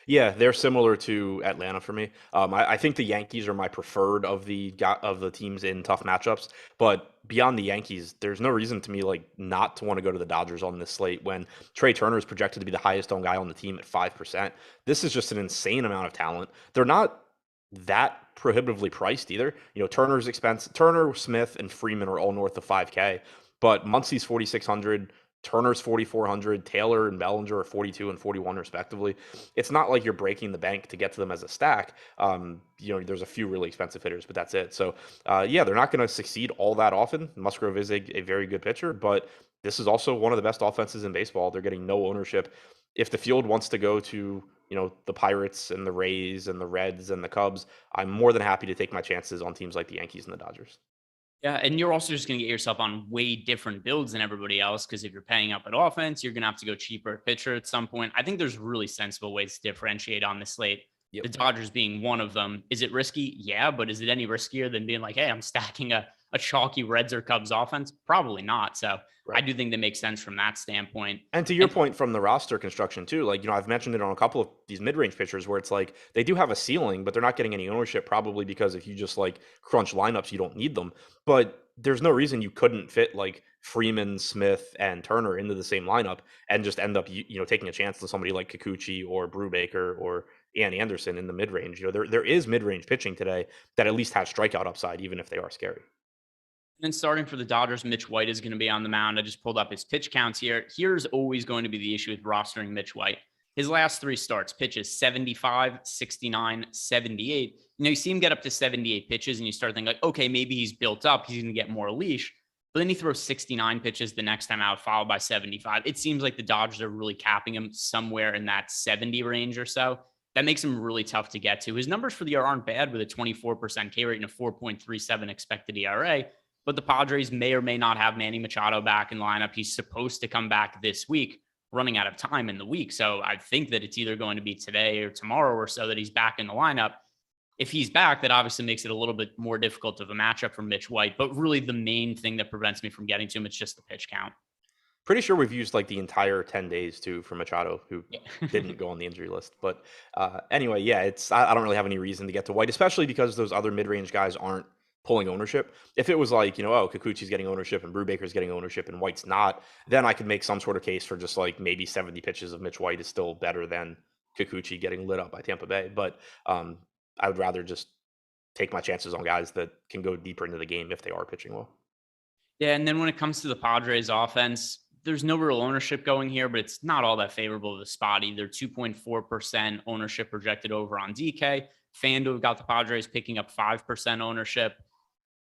Yeah, they're similar to Atlanta for me. I think the Yankees are my preferred of the teams in tough matchups. But beyond the Yankees, there's no reason to me like not to want to go to the Dodgers on this slate when Trey Turner is projected to be the highest owned guy on the team at 5%. This is just an insane amount of talent. They're not that prohibitively priced either. Turner's expense. Turner, Smith, and Freeman are all north of 5K, but Muncy's 4,600. Turner's 4,400, Taylor and Bellinger are 42 and 41 respectively. It's not like you're breaking the bank to get to them as a stack. There's a few really expensive hitters, but that's it. So yeah, they're not going to succeed all that often. Musgrove is a very good pitcher, but this is also one of the best offenses in baseball. They're getting no ownership. If the field wants to go to the Pirates and the Rays and the Reds and the Cubs, I'm more than happy to take my chances on teams like the Yankees and the Dodgers. Yeah, and you're also just going to get yourself on way different builds than everybody else, because if you're paying up at offense, you're going to have to go cheaper at pitcher at some point. I think there's really sensible ways to differentiate on the slate. Yep. The Dodgers being one of them. Is it risky? Yeah, but is it any riskier than being like, hey, I'm stacking a chalky Reds or Cubs offense? Probably not. So right. I do think that makes sense from that standpoint. And to your point from the roster construction too, like, I've mentioned it on a couple of these mid-range pitchers where it's like they do have a ceiling, but they're not getting any ownership, probably because if you just like crunch lineups, you don't need them. But there's no reason you couldn't fit like Freeman, Smith, and Turner into the same lineup and just end up, taking a chance to somebody like Kikuchi or Brubaker or Ian Anderson in the mid-range. There is mid-range pitching today that at least has strikeout upside, even if they are scary. And then starting for the Dodgers, Mitch White is going to be on the mound. I just pulled up his pitch counts here. Here's always going to be the issue with rostering Mitch White. His last three starts, pitches 75, 69, 78. You see him get up to 78 pitches and you start thinking like, okay, maybe he's built up. He's going to get more leash. But then he throws 69 pitches the next time out, followed by 75. It seems like the Dodgers are really capping him somewhere in that 70 range or so. That makes him really tough to get to. His numbers for the year aren't bad, with a 24% K rate and a 4.37 expected ERA. But the Padres may or may not have Manny Machado back in lineup. He's supposed to come back this week, running out of time in the week. So I think that it's either going to be today or tomorrow or so that he's back in the lineup. If he's back, that obviously makes it a little bit more difficult of a matchup for Mitch White. But really the main thing that prevents me from getting to him, it's just the pitch count. Pretty sure we've used like the entire 10 days too for Machado, who didn't go on the injury list. But anyway, yeah, I don't really have any reason to get to White, especially because those other mid-range guys aren't pulling ownership. If it was like, Kikuchi's getting ownership and Brubaker's getting ownership and White's not, then I could make some sort of case for just like maybe 70 pitches of Mitch White is still better than Kikuchi getting lit up by Tampa Bay. But I would rather just take my chances on guys that can go deeper into the game if they are pitching well. Yeah, and then when it comes to the Padres offense, there's no real ownership going here, but it's not all that favorable of a spot either. 2.4% ownership projected over on DK. FanDuel got the Padres picking up 5% ownership.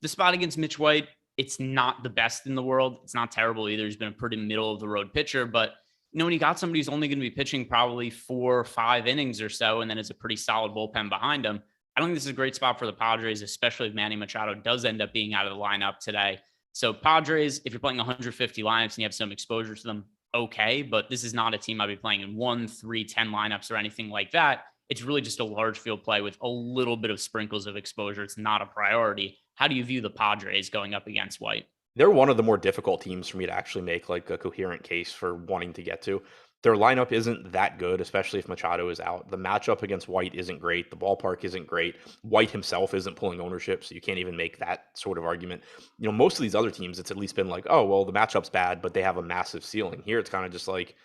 The spot against Mitch White, it's not the best in the world. It's not terrible either. He's been a pretty middle of the road pitcher, but when you got somebody who's only going to be pitching probably 4 or 5 innings or so, and then it's a pretty solid bullpen behind him, I don't think this is a great spot for the Padres, especially if Manny Machado does end up being out of the lineup today. So Padres, if you're playing 150 lineups and you have some exposure to them, okay, but this is not a team I'd be playing in 1, 3, 10 lineups or anything like that. It's really just a large field play with a little bit of sprinkles of exposure. It's not a priority. How do you view the Padres going up against White? They're one of the more difficult teams for me to actually make like a coherent case for wanting to get to. Their lineup isn't that good, especially if Machado is out. The matchup against White isn't great. The ballpark isn't great. White himself isn't pulling ownership, so you can't even make that sort of argument. Most of these other teams, it's at least been like, oh, well, the matchup's bad, but they have a massive ceiling. Here, it's kind of just like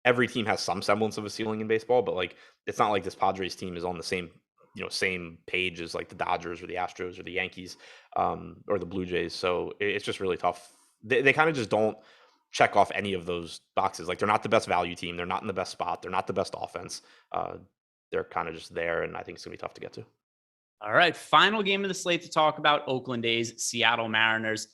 every team has some semblance of a ceiling in baseball, but like it's not like this Padres team is on the same page as like the Dodgers or the Astros or the Yankees or the Blue Jays. So it's just really tough. They kind of just don't check off any of those boxes. Like they're not the best value team. They're not in the best spot. They're not the best offense. They're kind of just there, and I think it's gonna be tough to get to. All right, final game of the slate to talk about: Oakland A's, Seattle Mariners.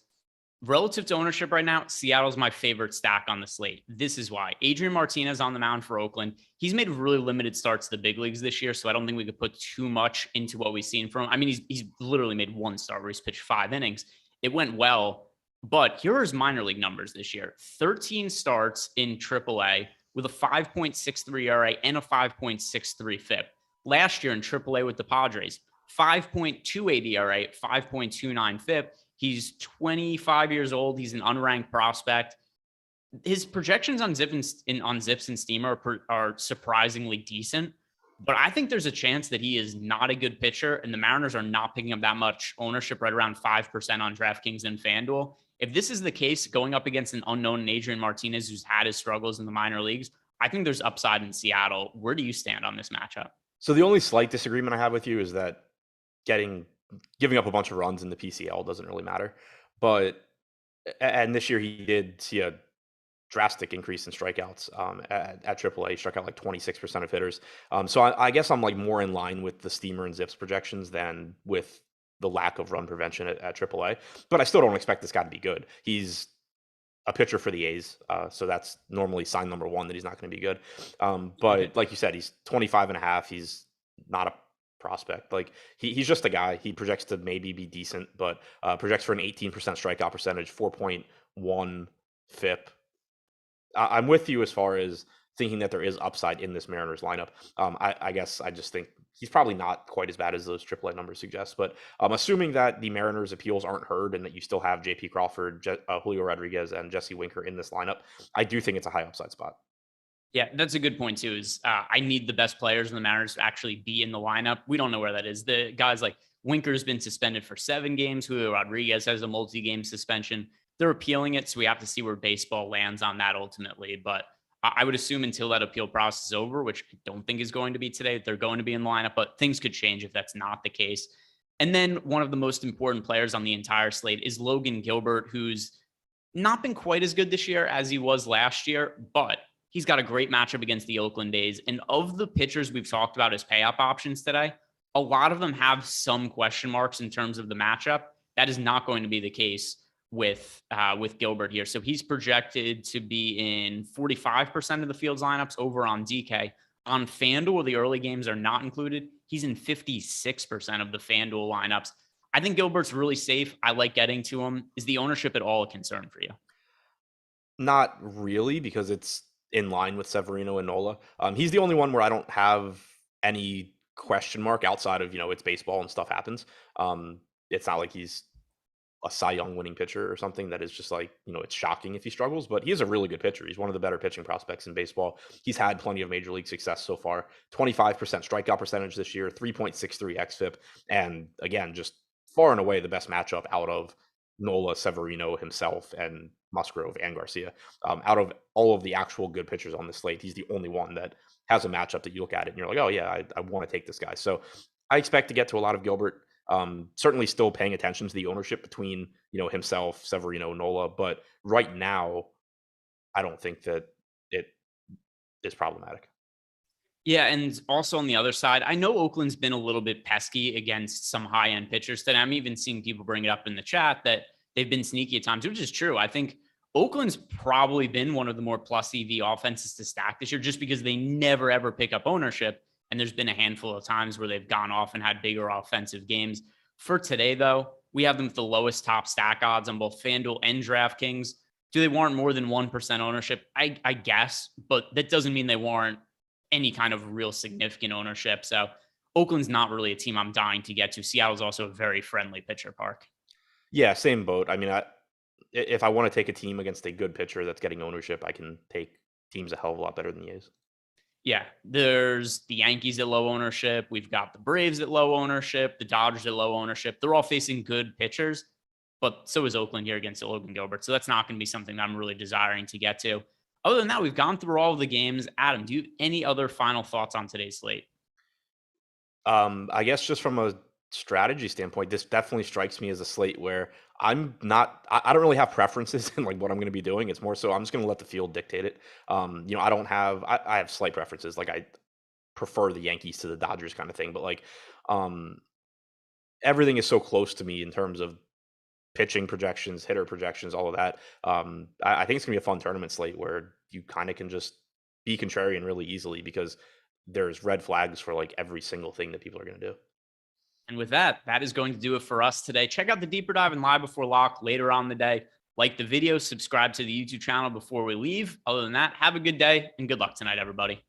Relative to ownership right now, Seattle's my favorite stack on the slate. This is why. Adrian Martinez on the mound for Oakland. He's made really limited starts to the big leagues this year, so I don't think we could put too much into what we've seen from him. I mean, he's literally made one start where he's pitched 5 innings. It went well, but here are his minor league numbers this year. 13 starts in AAA with a 5.63 ERA and a 5.63 FIP. Last year in AAA with the Padres, 5.28 ERA, 5.29 FIP. He's 25 years old. He's an unranked prospect. His projections on Zips and Steamer are surprisingly decent, but I think there's a chance that he is not a good pitcher, and the Mariners are not picking up that much ownership, right around 5% on DraftKings and FanDuel. If this is the case, going up against an unknown Adrian Martinez who's had his struggles in the minor leagues, I think there's upside in Seattle. Where do you stand on this matchup? So the only slight disagreement I have with you is that giving up a bunch of runs in the PCL doesn't really matter. And this year he did see a drastic increase in strikeouts at AAA. He struck out like 26% of hitters. So I guess I'm like more in line with the Steamer and Zips projections than with the lack of run prevention at AAA. But I still don't expect this guy to be good. He's a pitcher for the A's. So that's normally sign number one that he's not going to be good. But like you said, he's 25 and a half. He's not a prospect. Like he's just a guy. He projects to maybe be decent, but projects for an 18% strikeout percentage, 4.1 FIP. I'm with you as far as thinking that there is upside in this Mariners lineup. I guess I just think he's probably not quite as bad as those AAA numbers suggest. But assuming that the Mariners' appeals aren't heard and that you still have J.P. Crawford, Julio Rodriguez, and Jesse Winker in this lineup, I do think it's a high upside spot. Yeah, that's a good point too. Is I need the best players in the Mariners to actually be in the lineup. We don't know where that is. The guys like Winker's been suspended for 7 games. Julio Rodriguez has a multi-game suspension. They're appealing it, so we have to see where baseball lands on that ultimately. But I would assume until that appeal process is over, which I don't think is going to be today, they're going to be in the lineup. But things could change if that's not the case. And then one of the most important players on the entire slate is Logan Gilbert, who's not been quite as good this year as he was last year, but he's got a great matchup against the Oakland A's. And of the pitchers we've talked about as pay-up options today, a lot of them have some question marks in terms of the matchup. That is not going to be the case with Gilbert here. So he's projected to be in 45% of the field's lineups over on DK. On FanDuel, the early games are not included. He's in 56% of the FanDuel lineups. I think Gilbert's really safe. I like getting to him. Is the ownership at all a concern for you? Not really, because it's in line with Severino and Nola. He's the only one where I don't have any question mark outside of, it's baseball and stuff happens. It's not like he's a Cy Young winning pitcher or something that is just like, it's shocking if he struggles, but he is a really good pitcher. He's one of the better pitching prospects in baseball. He's had plenty of major league success so far. 25% strikeout percentage this year, 3.63 xFIP. And again, just far and away the best matchup out of Nola, Severino himself, and Musgrove and Garcia. Out of all of the actual good pitchers on the slate, he's the only one that has a matchup that you look at it and you're like, oh yeah, I want to take this guy. So I expect to get to a lot of Gilbert. Certainly still paying attention to the ownership between, himself, Severino, Nola. But right now, I don't think that it is problematic. Yeah, and also on the other side, I know Oakland's been a little bit pesky against some high-end pitchers today. I'm even seeing people bring it up in the chat that they've been sneaky at times, which is true. I think Oakland's probably been one of the more plus EV offenses to stack this year just because they never, ever pick up ownership. And there's been a handful of times where they've gone off and had bigger offensive games. For today, though, we have them with the lowest top stack odds on both FanDuel and DraftKings. Do they warrant more than 1% ownership? I guess, but that doesn't mean they warrant any kind of real significant ownership. So Oakland's not really a team I'm dying to get to. Seattle's also a very friendly pitcher park. Yeah, same boat. I mean, if I want to take a team against a good pitcher that's getting ownership, I can take teams a hell of a lot better than the A's. Yeah, there's the Yankees at low ownership. We've got the Braves at low ownership, the Dodgers at low ownership. They're all facing good pitchers, but so is Oakland here against Logan Gilbert. So that's not going to be something that I'm really desiring to get to. Other than that, we've gone through all of the games. Adam, do you have any other final thoughts on today's slate? I guess just from a strategy standpoint, this definitely strikes me as a slate where I don't really have preferences in like what I'm going to be doing. It's more so I'm just going to let the field dictate it. I don't have, I have slight preferences. Like I prefer the Yankees to the Dodgers kind of thing, but like, um, everything is so close to me in terms of pitching projections, hitter projections, all of that. I think it's gonna be a fun tournament slate where you kind of can just be contrarian really easily because there's red flags for like every single thing that people are gonna do. And with that, that is going to do it for us today. Check out the deeper dive and live before lock later on in the day. Like the video, subscribe to the YouTube channel before we leave. Other than that, have a good day and good luck tonight, everybody.